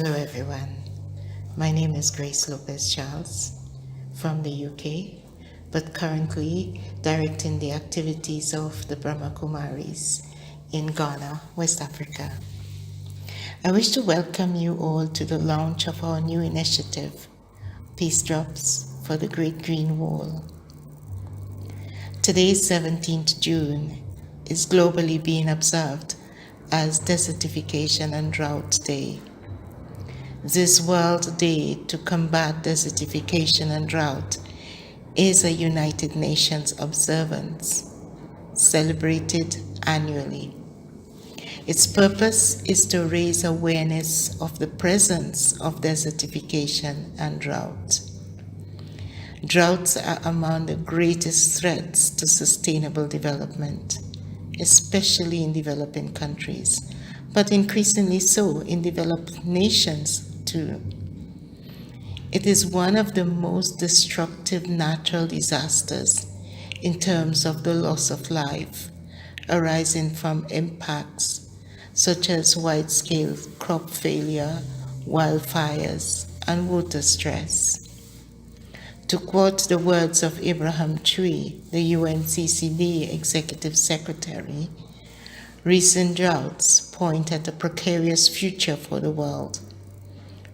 Hello everyone, my name is Grace Lopez Charles from the UK, but currently directing the activities of the Brahma Kumaris in Ghana, West Africa. I wish to welcome you all to the launch of our new initiative, Peace Drops for the Great Green Wall. Today, 17th June, is globally being observed as Desertification and Drought Day. This World Day to combat desertification and drought is a United Nations observance, celebrated annually. Its purpose is to raise awareness of the presence of desertification and drought. Droughts are among the greatest threats to sustainable development, especially in developing countries, but increasingly so in developed nations too. It is one of the most destructive natural disasters in terms of the loss of life arising from impacts such as wide-scale crop failure, wildfires, and water stress. To quote the words of Abraham Chui, the UNCCD Executive Secretary, recent droughts point at a precarious future for the world.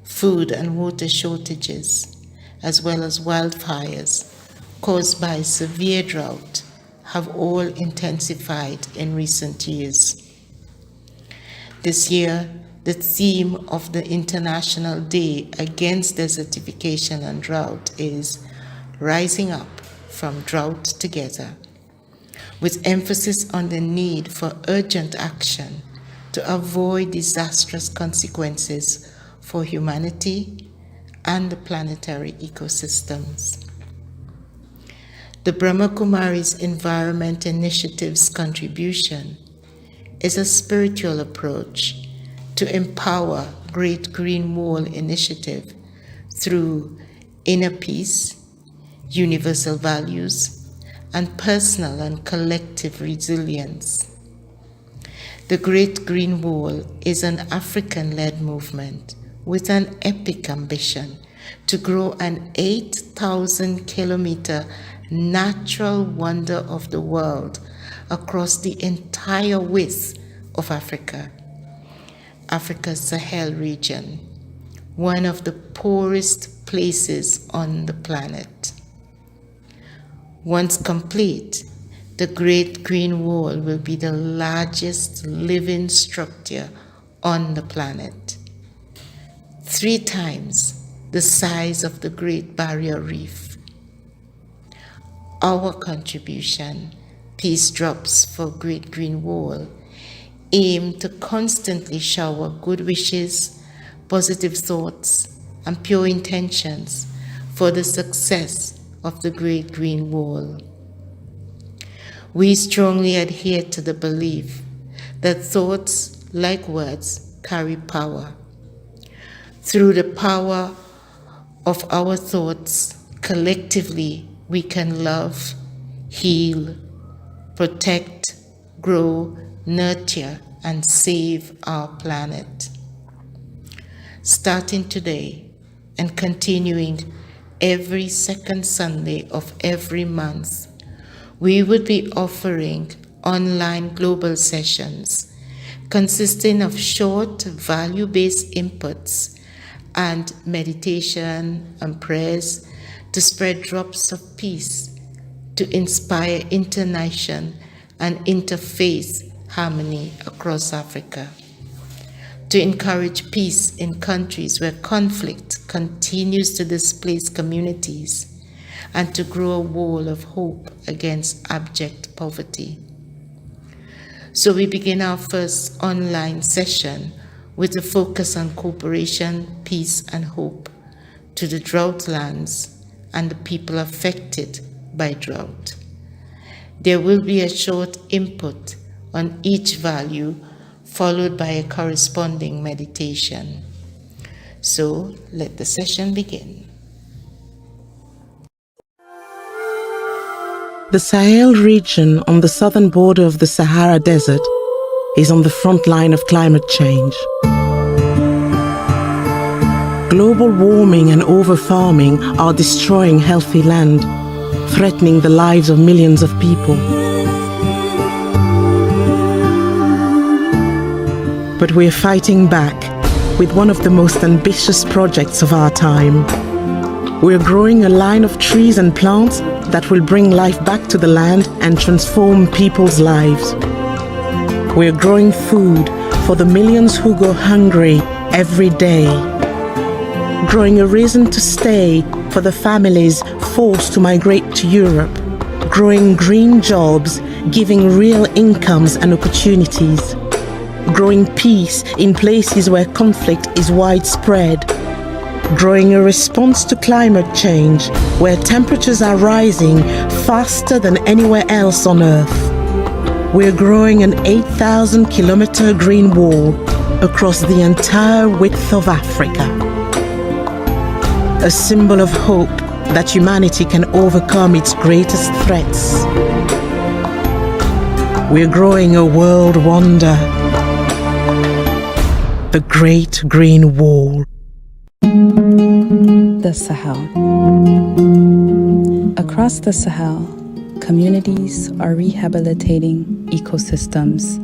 Food and water shortages, as well as wildfires caused by severe drought, have all intensified in recent years. This year, the theme of the International Day Against Desertification and Drought is Rising Up from Drought Together, with emphasis on the need for urgent action to avoid disastrous consequences for humanity and the planetary ecosystems. The Brahma Kumaris Environment Initiative's contribution is a spiritual approach to empower Great Green Wall Initiative through inner peace, universal values, and personal and collective resilience. The Great Green Wall is an African-led movement with an epic ambition to grow an 8,000-kilometer natural wonder of the world across the entire width of Africa, Africa's Sahel region, one of the poorest places on the planet. Once complete, the Great Green Wall will be the largest living structure on the planet, 3 times the size of the Great Barrier Reef. Our contribution, Peace Drops for Great Green Wall, aim to constantly shower good wishes, positive thoughts, and pure intentions for the success of the Great Green Wall. We strongly adhere to the belief that thoughts, like words, carry power. Through the power of our thoughts, collectively we can love, heal, protect, grow, nurture, and save our planet. Starting today and continuing every second Sunday of every month, we would be offering online global sessions consisting of short, value-based inputs and meditation and prayers to spread drops of peace, to inspire internation and interfaith harmony across Africa, to encourage peace in countries where conflict continues to displace communities, and to grow a wall of hope against abject poverty. So we begin our first online session with a focus on cooperation, peace, and hope to the drought lands and the people affected by drought. There will be a short input on each value, followed by a corresponding meditation. So let the session begin. The Sahel region on the southern border of the Sahara Desert is on the front line of climate change. Global warming and over-farming are destroying healthy land, threatening the lives of millions of people. But we're fighting back with one of the most ambitious projects of our time. We're growing a line of trees and plants that will bring life back to the land and transform people's lives. We're growing food for the millions who go hungry every day. Growing a reason to stay for the families forced to migrate to Europe. Growing green jobs, giving real incomes and opportunities. Growing peace in places where conflict is widespread. Growing a response to climate change, where temperatures are rising faster than anywhere else on Earth. We're growing an 8,000-kilometer green wall across the entire width of Africa. A symbol of hope that humanity can overcome its greatest threats. We're growing a world wonder. The Great Green Wall. The Sahel. Across the Sahel, communities are rehabilitating ecosystems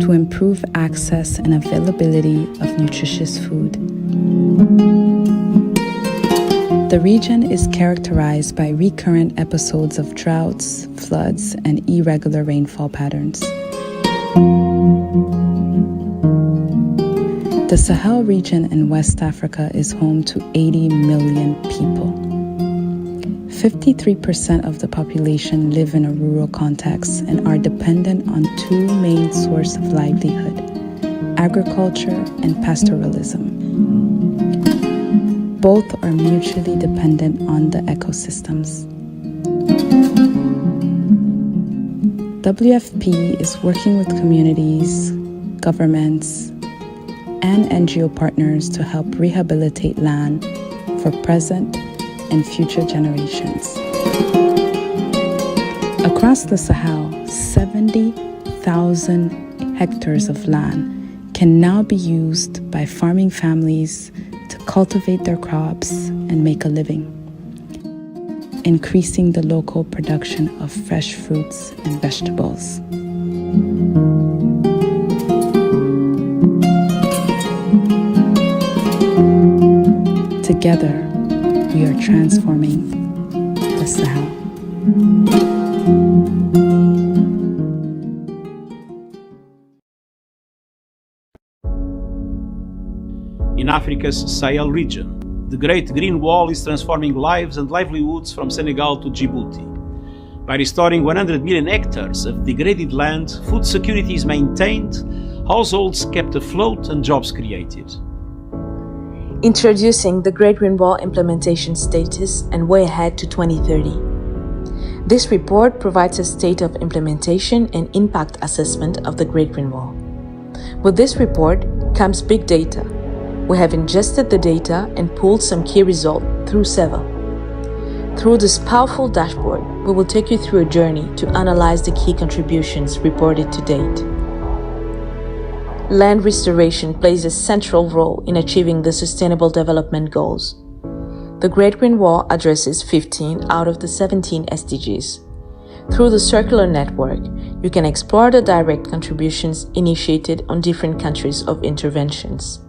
to improve access and availability of nutritious food. The region is characterized by recurrent episodes of droughts, floods, and irregular rainfall patterns. The Sahel region in West Africa is home to 80 million people. 53% of the population live in a rural context and are dependent on two main sources of livelihood: agriculture and pastoralism. Both are mutually dependent on the ecosystems. WFP is working with communities, governments, and NGO partners to help rehabilitate land for present and future generations. Across the Sahel, 70,000 hectares of land can now be used by farming families to cultivate their crops and make a living, increasing the local production of fresh fruits and vegetables. Together, we are transforming the Sahel. In Africa's Sahel region, the Great Green Wall is transforming lives and livelihoods from Senegal to Djibouti. By restoring 100 million hectares of degraded land, food security is maintained, households kept afloat, and jobs created. Introducing the Great Green Wall implementation status and way ahead to 2030. This report provides a state of implementation and impact assessment of the Great Green Wall. With this report comes big data. We have ingested the data and pulled some key results through SEVA. Through this powerful dashboard, we will take you through a journey to analyze the key contributions reported to date. Land restoration plays a central role in achieving the Sustainable Development Goals. The Great Green Wall addresses 15 out of the 17 SDGs. Through the circular network, you can explore the direct contributions initiated on different countries of interventions.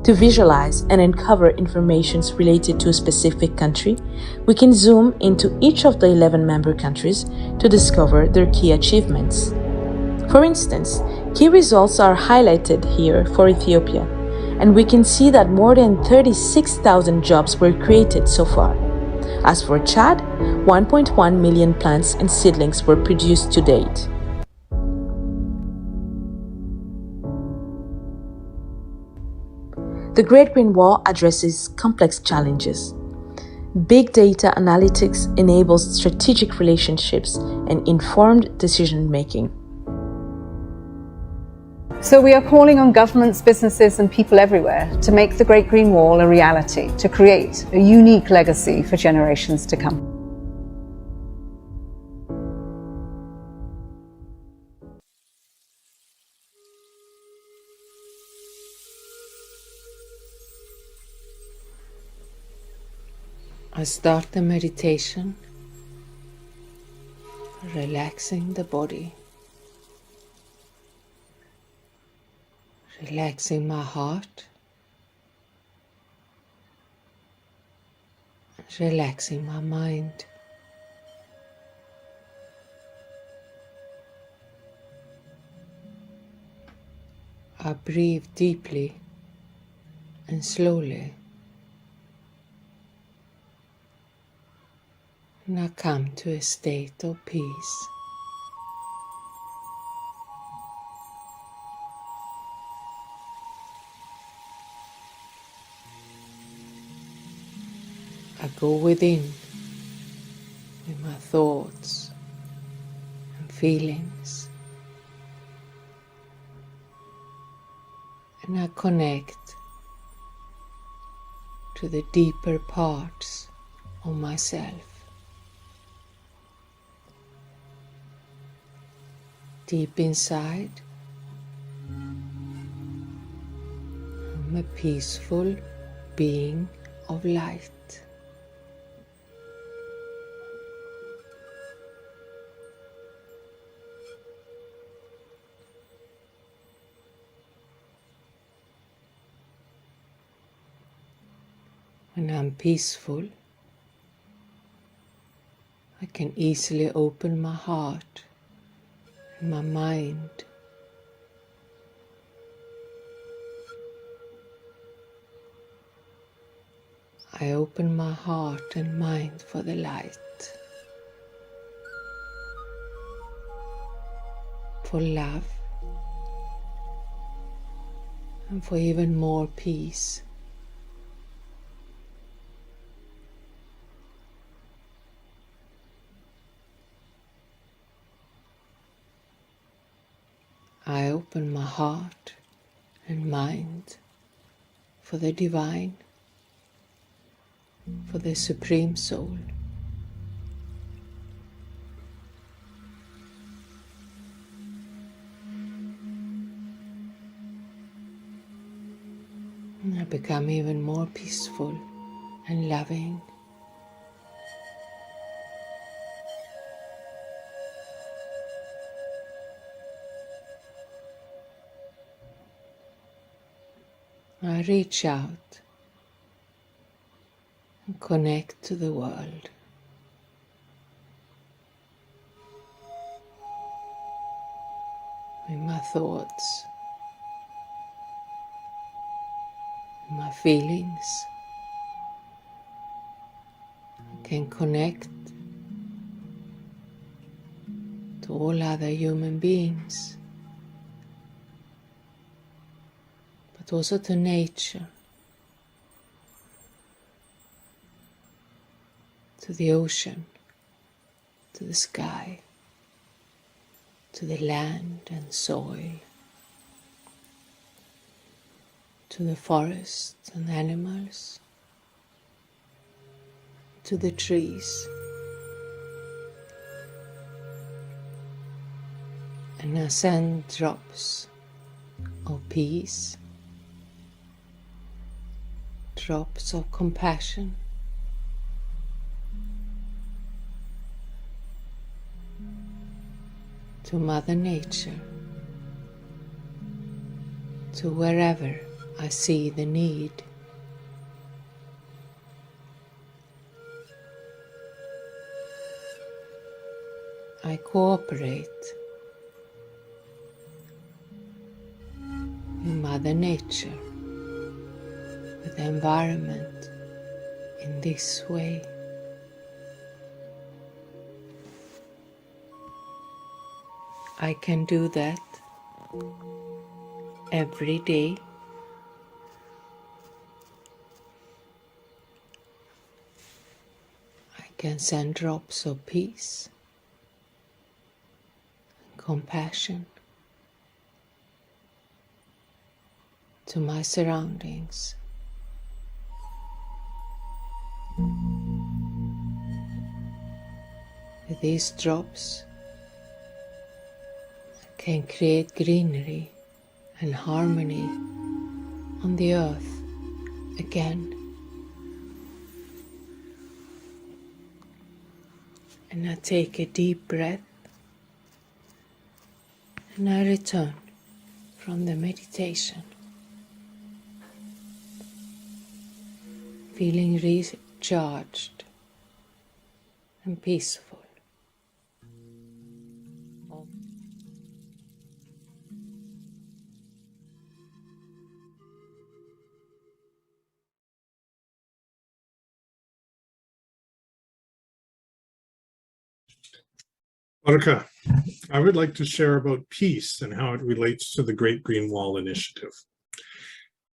To visualize and uncover information related to a specific country, we can zoom into each of the 11 member countries to discover their key achievements. For instance, key results are highlighted here for Ethiopia, and we can see that more than 36,000 jobs were created so far. As for Chad, 1.1 million plants and seedlings were produced to date. The Great Green Wall addresses complex challenges. Big data analytics enables strategic relationships and informed decision-making. So we are calling on governments, businesses and people everywhere to make the Great Green Wall a reality, to create a unique legacy for generations to come. I start the meditation, relaxing the body, relaxing my heart, relaxing my mind. I breathe deeply and slowly, and I come to a state of peace. I go within with my thoughts and feelings, and I connect to the deeper parts of myself. Deep inside, I'm a peaceful being of light. When I'm peaceful, I can easily open my heart and my mind. I open my heart and mind for the light, for love, and for even more peace. I open my heart and mind for the divine, for the Supreme Soul. And I become even more peaceful and loving. I reach out and connect to the world. With my thoughts, my feelings. I can connect to all other human beings, but also to nature, to the ocean, to the sky, to the land and soil, to the forest and animals, to the trees. And I send drops of peace, drops of compassion, to Mother Nature, to wherever I see the need. I cooperate with Mother Nature, with the environment in this way. I can do that every day. I can send drops of peace, compassion to my surroundings. With these drops, I can create greenery and harmony on the earth again. And I take a deep breath and I return from the meditation, feeling recharged and peaceful. Baraka, I would like to share about peace and how it relates to the Great Green Wall Initiative.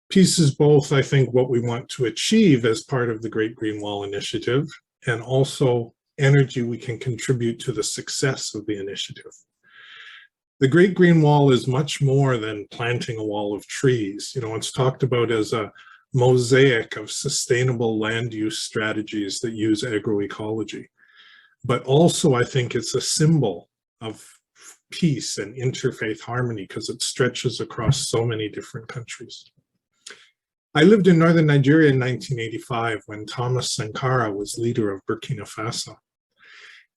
Peace is both, I think, what we want to achieve as part of the Great Green Wall Initiative, and also energy we can contribute to the success of the initiative. The Great Green Wall is much more than planting a wall of trees. You know, it's talked about as a mosaic of sustainable land use strategies that use agroecology. But also, I think it's a symbol of peace and interfaith harmony because it stretches across so many different countries. I lived in northern Nigeria in 1985 when Thomas Sankara was leader of Burkina Faso.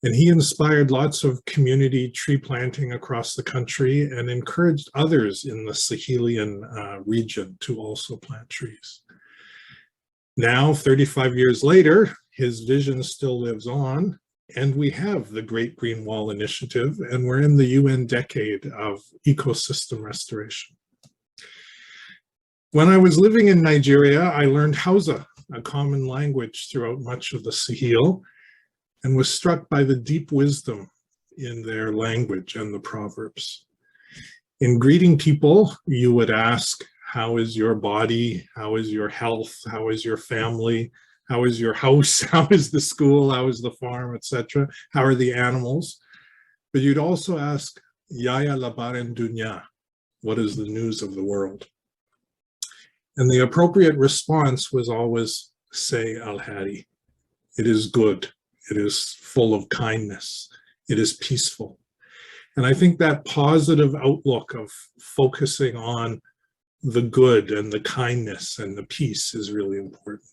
And he inspired lots of community tree planting across the country and encouraged others in the Sahelian region to also plant trees. Now, 35 years later, his vision still lives on. And we have the Great Green Wall Initiative, and we're in the UN decade of ecosystem restoration. When I was living in Nigeria, I learned Hausa, a common language throughout much of the Sahel, and was struck by the deep wisdom in their language and the proverbs. In greeting people, you would ask, how is your body? How is your health? How is your family? How is your house? How is the school? How is the farm, etc.? How are the animals? But you'd also ask, Yaya labaran dunya, what is the news of the world? And the appropriate response was always, say al-hadi. It is good. It is full of kindness. It is peaceful. And I think that positive outlook of focusing on the good and the kindness and the peace is really important.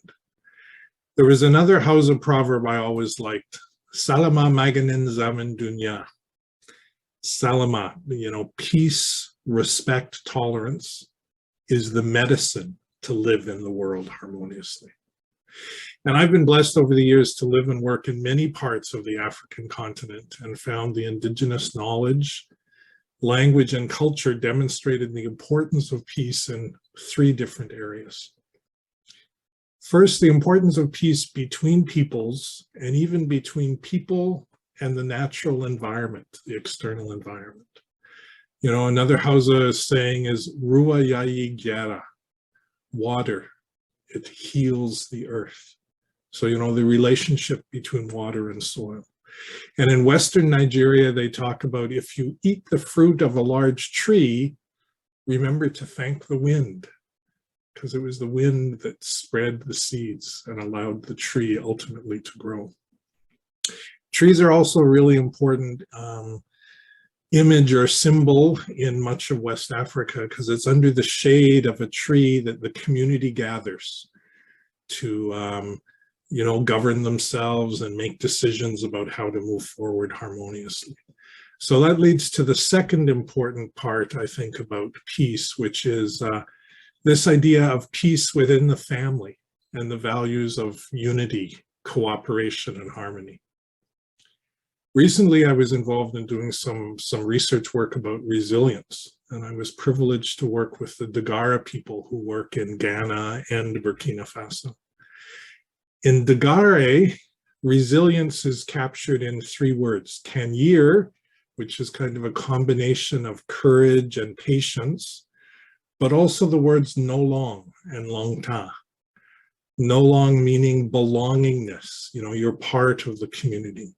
There was another Hausa proverb I always liked, Salama maganin zaman dunya. Salama, you know, peace, respect, tolerance is the medicine to live in the world harmoniously. And I've been blessed over the years to live and work in many parts of the African continent and found the indigenous knowledge, language, and culture demonstrated the importance of peace in 3 different areas. First, the importance of peace between peoples and even between people and the natural environment, the external environment. You know, another Hausa saying is Ruwa Yayi Gyara, water, it heals the earth. So, you know, the relationship between water and soil. And in Western Nigeria, they talk about if you eat the fruit of a large tree, remember to thank the wind, because it was the wind that spread the seeds and allowed the tree ultimately to grow. Trees are also a really important image or symbol in much of West Africa because it's under the shade of a tree that the community gathers to you know, govern themselves and make decisions about how to move forward harmoniously. So that leads to the second important part, I think, about peace, which is this idea of peace within the family and the values of unity, cooperation, and harmony. Recently, I was involved in doing some research work about resilience, and I was privileged to work with the Dagara people who work in Ghana and Burkina Faso. In Dagare, resilience is captured in 3 words, Kanyir, which is kind of a combination of courage and patience, but also the words nolong and longta. Nolong meaning belongingness, you know, you're part of the community.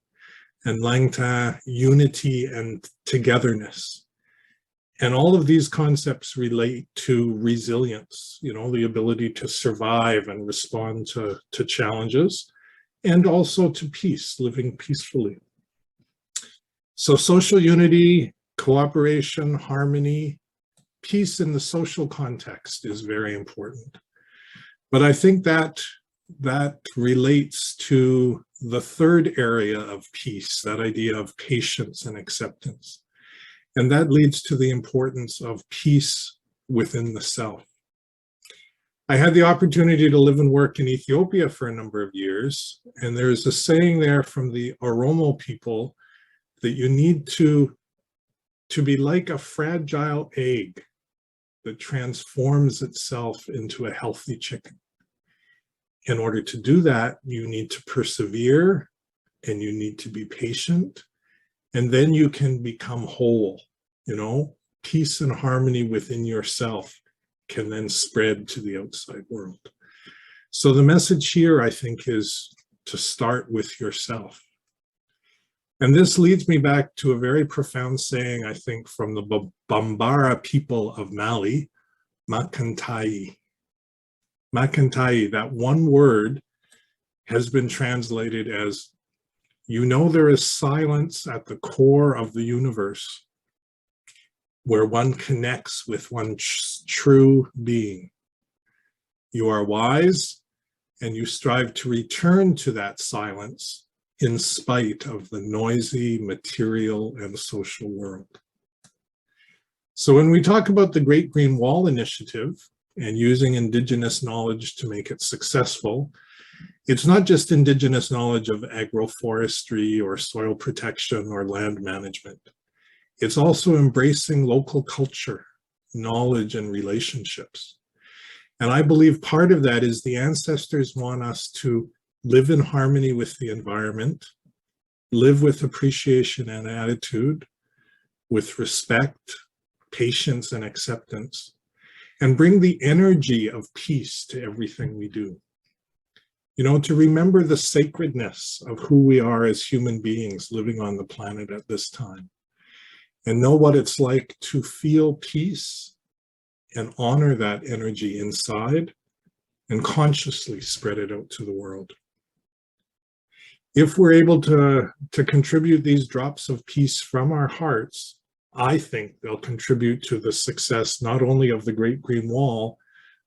And langta, unity and togetherness. And all of these concepts relate to resilience, you know, the ability to survive and respond to challenges, and also to peace, living peacefully. So social unity, cooperation, harmony, peace in the social context is very important. But I think that relates to the third area of peace, that idea of patience and acceptance. And that leads to the importance of peace within the self. I had the opportunity to live and work in Ethiopia for a number of years, and there's a saying there from the Oromo people that you need to be like a fragile egg that transforms itself into a healthy chicken. In order to do that, you need to persevere and you need to be patient, and then you can become whole. You know, peace and harmony within yourself can then spread to the outside world. So the message here, I think, is to start with yourself. And this leads me back to a very profound saying, I think, from the Bambara people of Mali, Makantai. Makantai, that one word has been translated as, you know, there is silence at the core of the universe where one connects with one's true being. You are wise and you strive to return to that silence in spite of the noisy material and social world. So when we talk about the Great Green Wall Initiative and using Indigenous knowledge to make it successful, it's not just Indigenous knowledge of agroforestry or soil protection or land management. It's also embracing local culture, knowledge, and relationships. And I believe part of that is the ancestors want us to live in harmony with the environment, live with appreciation and attitude, with respect, patience, and acceptance, and bring the energy of peace to everything we do. You know, to remember the sacredness of who we are as human beings living on the planet at this time, and know what it's like to feel peace and honor that energy inside and consciously spread it out to the world. If we're able to contribute these drops of peace from our hearts, I think they'll contribute to the success not only of the Great Green Wall,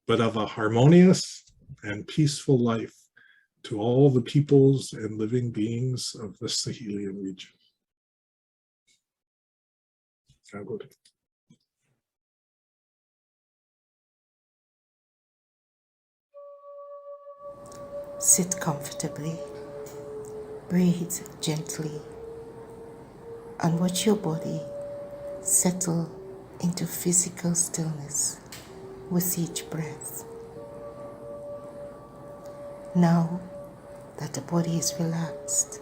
but of a harmonious and peaceful life to all the peoples and living beings of the Sahelian region. Sit comfortably, breathe gently, and watch your body settle into physical stillness with each breath. Now that the body is relaxed,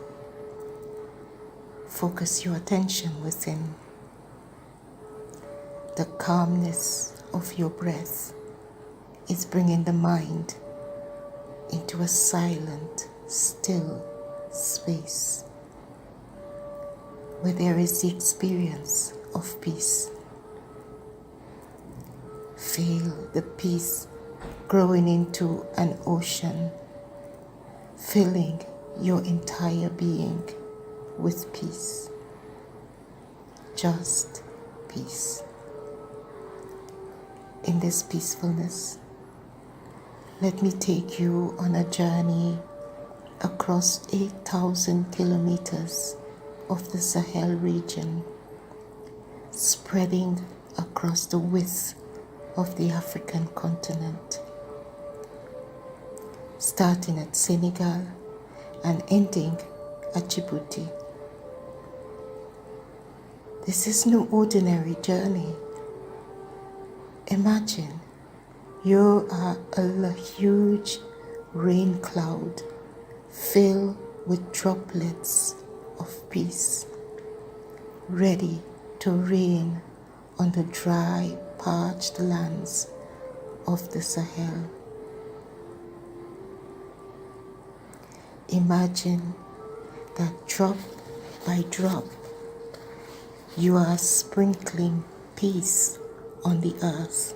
focus your attention within. The calmness of your breath is bringing the mind into a silent, still space where there is the experience of peace. Feel the peace growing into an ocean, filling your entire being with peace. Just peace. In this peacefulness, let me take you on a journey across 8,000 kilometers of the Sahel region, spreading across the width of the African continent, starting at Senegal and ending at Djibouti. This is no ordinary journey. Imagine you are a huge rain cloud filled with droplets of peace, ready to rain on the dry, parched lands of the Sahel. Imagine that drop by drop, you are sprinkling peace on the earth.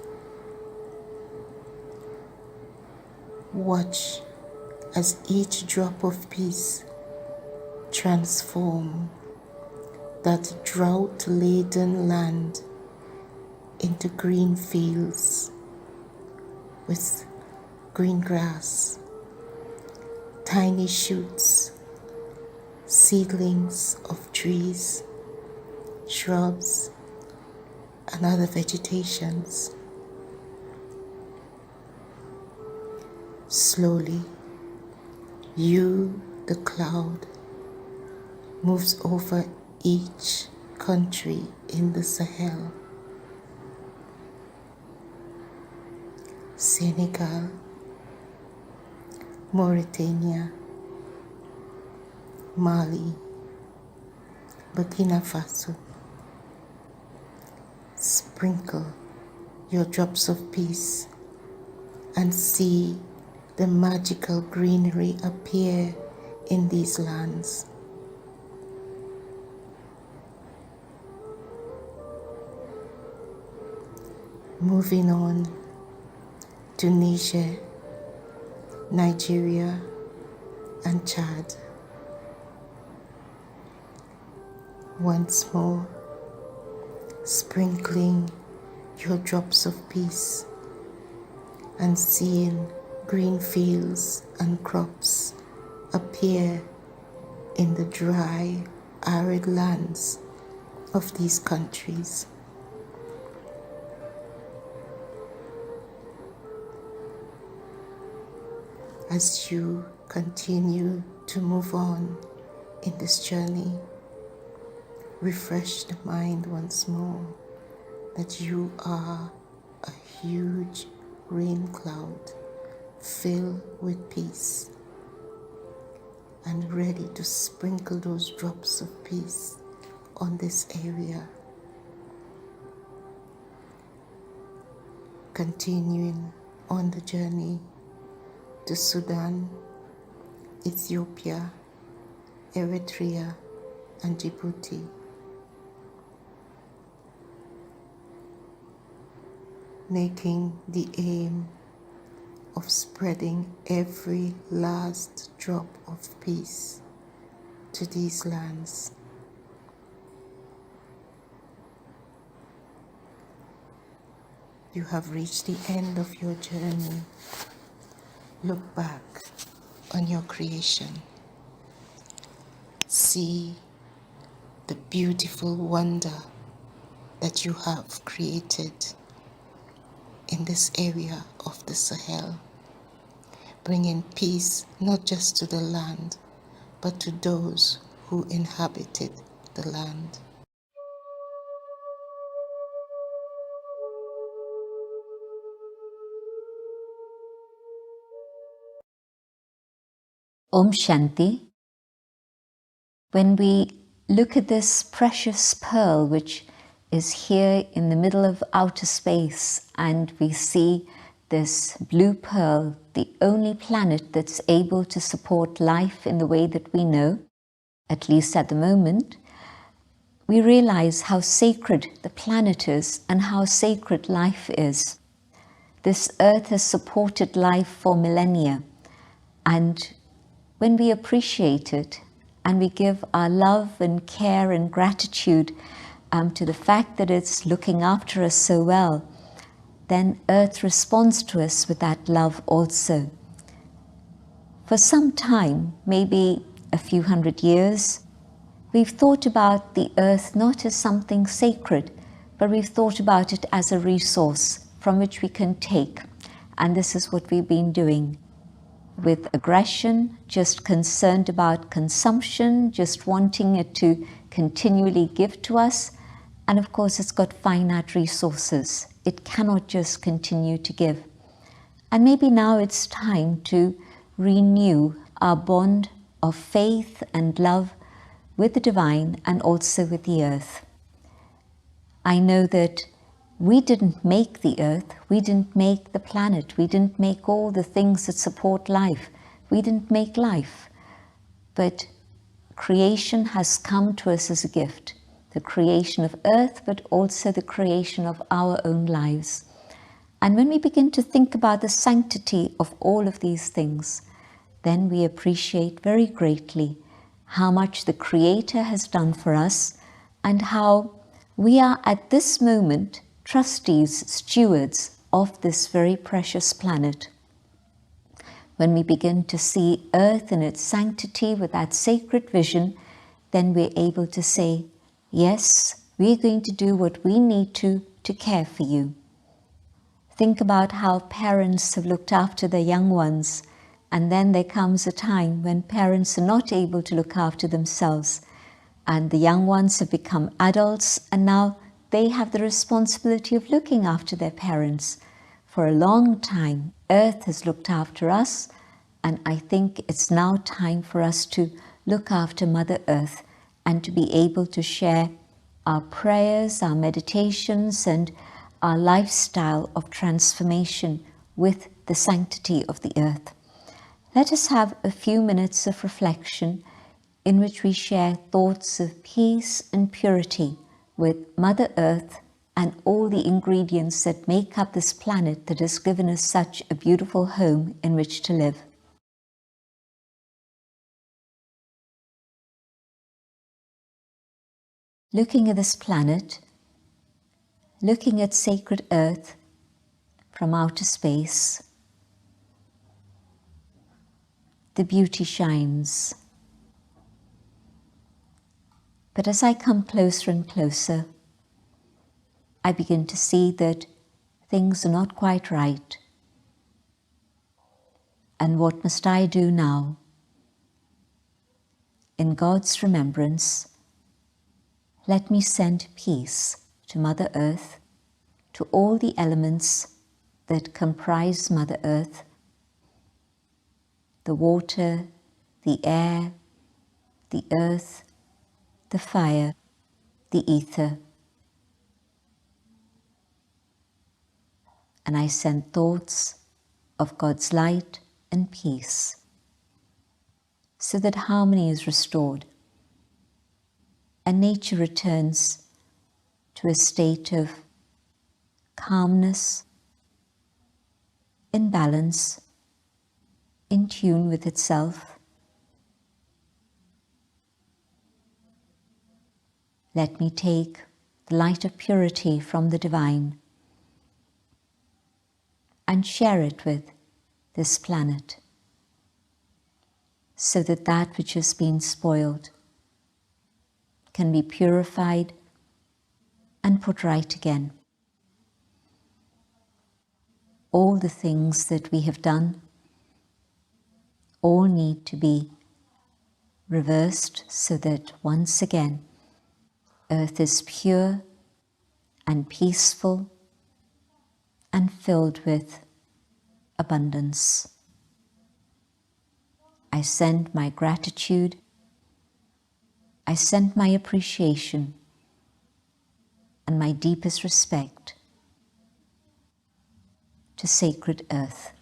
Watch as each drop of peace transform that drought-laden land into green fields with green grass, tiny shoots seedlings of trees, shrubs, and other vegetations. Slowly, you, the cloud, moves over each country in the Sahel. Senegal, Mauritania, Mali, Burkina Faso. Sprinkle your drops of peace and see the magical greenery appear in these lands. Moving on to Niger, Nigeria, and Chad. Once more, sprinkling your drops of peace and seeing green fields and crops appear in the dry, arid lands of these countries. As you continue to move on in this journey, refresh the mind once more that you are a huge rain cloud filled with peace and ready to sprinkle those drops of peace on this area. Continuing on the journey to Sudan, Ethiopia, Eritrea, and Djibouti. Making the aim of spreading every last drop of peace to these lands. You have reached the end of your journey. Look back on your creation. See the beautiful wonder that you have created in this area of the Sahel, bringing peace not just to the land, but to those who inhabited the land. Om Shanti. When we look at this precious pearl, which is here in the middle of outer space, and we see this blue pearl, the only planet that's able to support life in the way that we know, at least at the moment, we realize how sacred the planet is and how sacred life is. This earth has supported life for millennia, and when we appreciate it and we give our love and care and gratitude to the fact that it's looking after us so well, then Earth responds to us with that love also. For some time, maybe a few hundred years, we've thought about the Earth not as something sacred, but we've thought about it as a resource from which we can take. And this is what we've been doing. With aggression, just concerned about consumption, just wanting it to continually give to us. And of course, it's got finite resources. It cannot just continue to give. And maybe now it's time to renew our bond of faith and love with the divine and also with the earth. I know that we didn't make the earth, we didn't make the planet, we didn't make all the things that support life, we didn't make life. But creation has come to us as a gift, the creation of earth, but also the creation of our own lives. And when we begin to think about the sanctity of all of these things, then we appreciate very greatly how much the Creator has done for us and how we are at this moment trustees, stewards of this very precious planet. When we begin to see Earth in its sanctity with that sacred vision, then we're able to say, yes, we're going to do what we need to care for you. Think about how parents have looked after their young ones, and then there comes a time when parents are not able to look after themselves, and the young ones have become adults, and now they have the responsibility of looking after their parents. For a long time, Earth has looked after us, and I think it's now time for us to look after Mother Earth and to be able to share our prayers, our meditations, and our lifestyle of transformation with the sanctity of the earth. Let us have a few minutes of reflection in which we share thoughts of peace and purity with Mother Earth and all the ingredients that make up this planet that has given us such a beautiful home in which to live. Looking at this planet, looking at sacred Earth from outer space, the beauty shines. But as I come closer and closer, I begin to see that things are not quite right. And what must I do now? In God's remembrance, let me send peace to Mother Earth, to all the elements that comprise Mother Earth, the water, the air, the earth, the fire, the ether. And I send thoughts of God's light and peace, so that harmony is restored and nature returns to a state of calmness, in balance, in tune with itself. Let me take the light of purity from the divine and share it with this planet, so that that which has been spoiled can be purified and put right again. All the things that we have done all need to be reversed so that once again Earth is pure and peaceful and filled with abundance. I send my gratitude, I send my appreciation and my deepest respect to sacred Earth.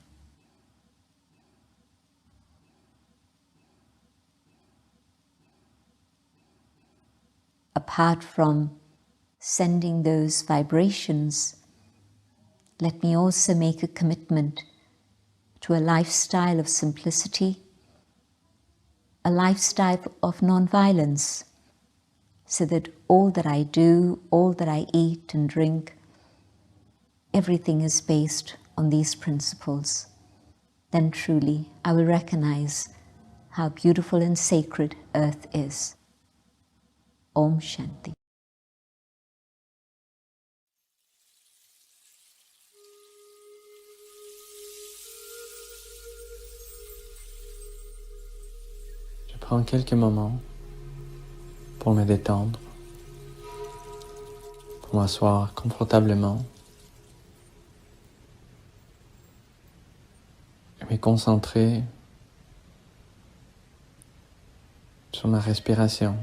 Apart from sending those vibrations, let me also make a commitment to a lifestyle of simplicity, a lifestyle of non-violence, so that all that I do, all that I eat and drink, everything is based on these principles. Then truly I will recognize how beautiful and sacred Earth is. Om Shanti. Je prends quelques moments pour me détendre, pour m'asseoir confortablement et me concentrer sur ma respiration.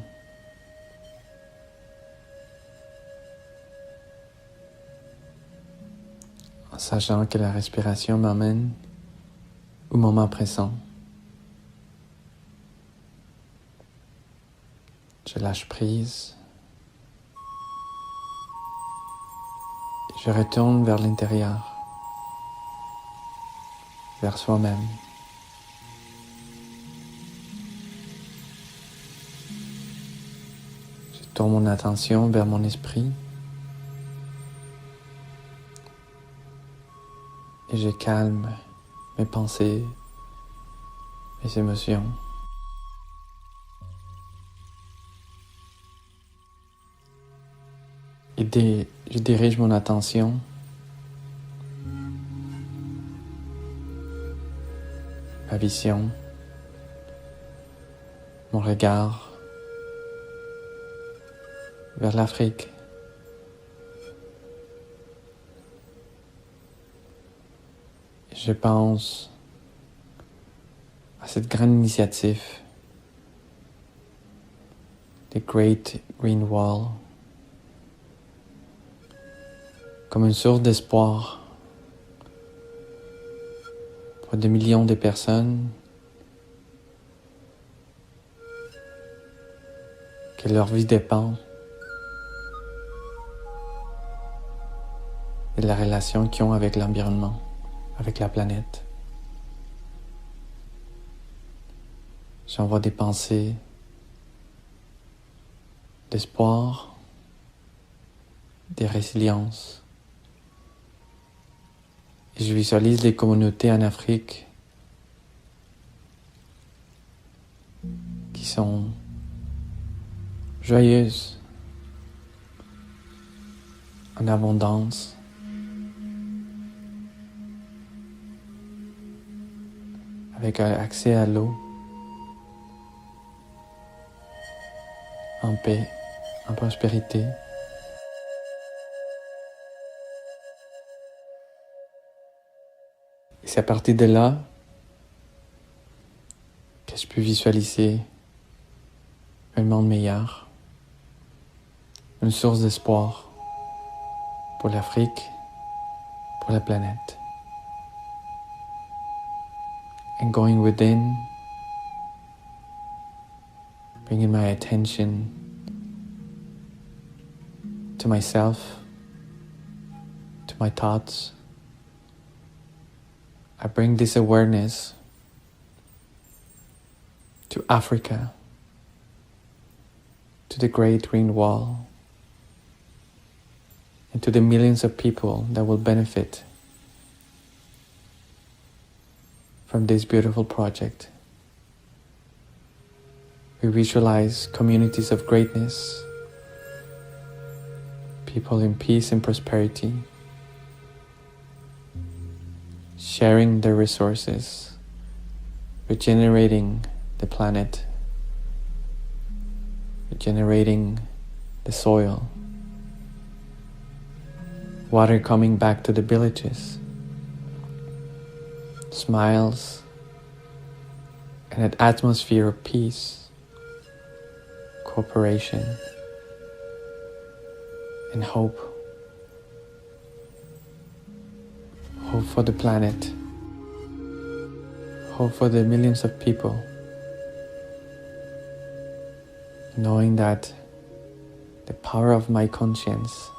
En sachant que la respiration m'amène au moment présent. Je lâche prise. Et je retourne vers l'intérieur, vers soi-même. Je tourne mon attention vers mon esprit et je calme mes pensées mes émotions. Et je dirige mon attention ma vision, mon regard vers l'Afrique. Et je pense à cette grande initiative, the Great Green Wall, comme une source d'espoir pour des millions de personnes que leur vie dépend de la relation qu'ils ont avec l'environnement, avec la planète. J'envoie des pensées d'espoir, de résilience. Et je visualise les communautés en Afrique qui sont joyeuses, en abondance, avec accès à l'eau, en paix, en prospérité. Et c'est à partir de là que je peux visualiser un monde meilleur, une source d'espoir pour l'Afrique, pour la planète. And going within, bringing my attention to myself, to my thoughts. I bring this awareness to Africa, to the Great Green Wall, and to the millions of people that will benefit from this beautiful project. We visualize communities of greatness, people in peace and prosperity, sharing their resources, regenerating the planet, regenerating the soil, water coming back to the villages, smiles, and an atmosphere of peace, cooperation, and hope. Hope for the planet. Hope for the millions of people. Knowing that the power of my conscience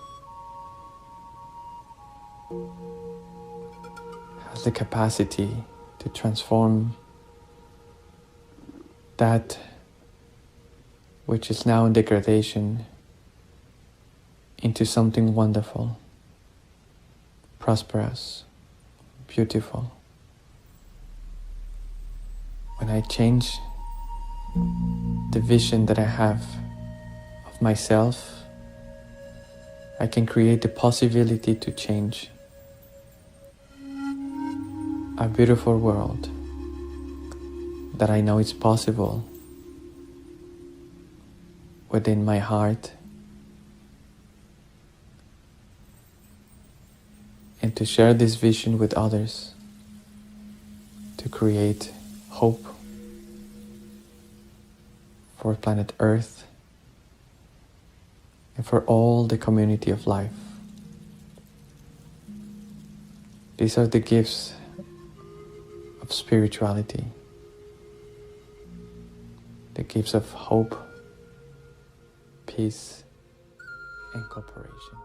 has the capacity to transform that which is now in degradation into something wonderful, prosperous, beautiful. When I change the vision that I have of myself, I can create the possibility to change a beautiful world that I know is possible within my heart, and to share this vision with others, to create hope for planet Earth and for all the community of life. These are the gifts of spirituality, the gifts of hope, peace, and cooperation.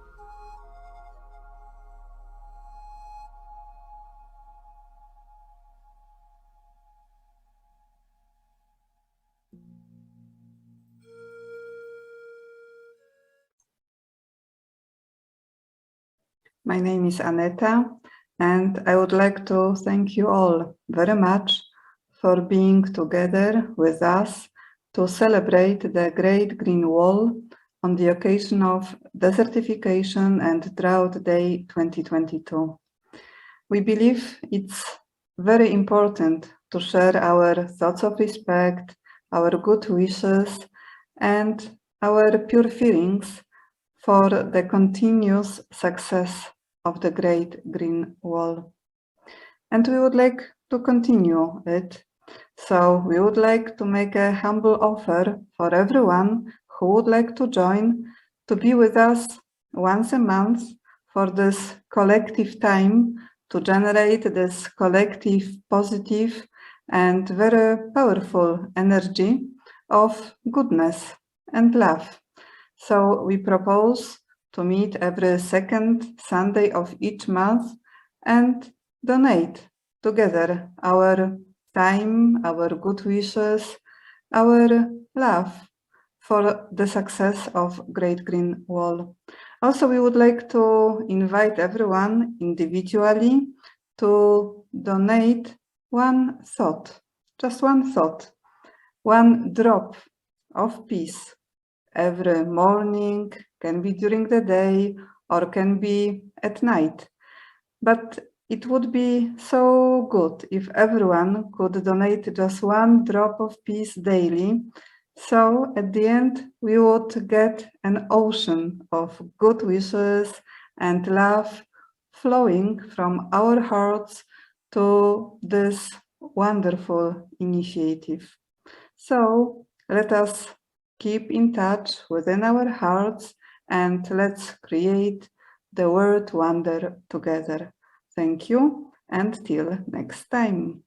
My name is Aneta, and I would like to thank you all very much for being together with us to celebrate the Great Green Wall on the occasion of Desertification and Drought Day 2022. We believe it's very important to share our thoughts of respect, our good wishes, and our pure feelings for the continuous success of the Great Green Wall. And we would like to continue it. So we would like to make a humble offer for everyone who would like to join to be with us once a month for this collective time to generate this collective positive and very powerful energy of goodness and love. So we propose to meet every second Sunday of each month and donate together our time, our good wishes, our love for the success of Great Green Wall. Also, we would like to invite everyone individually to donate one thought, just one thought, one drop of peace every morning, can be during the day or can be at night. But it would be so good if everyone could donate just one drop of peace daily. So at the end, we would get an ocean of good wishes and love flowing from our hearts to this wonderful initiative. So let us keep in touch within our hearts and let's create the world wonder together. Thank you and till next time.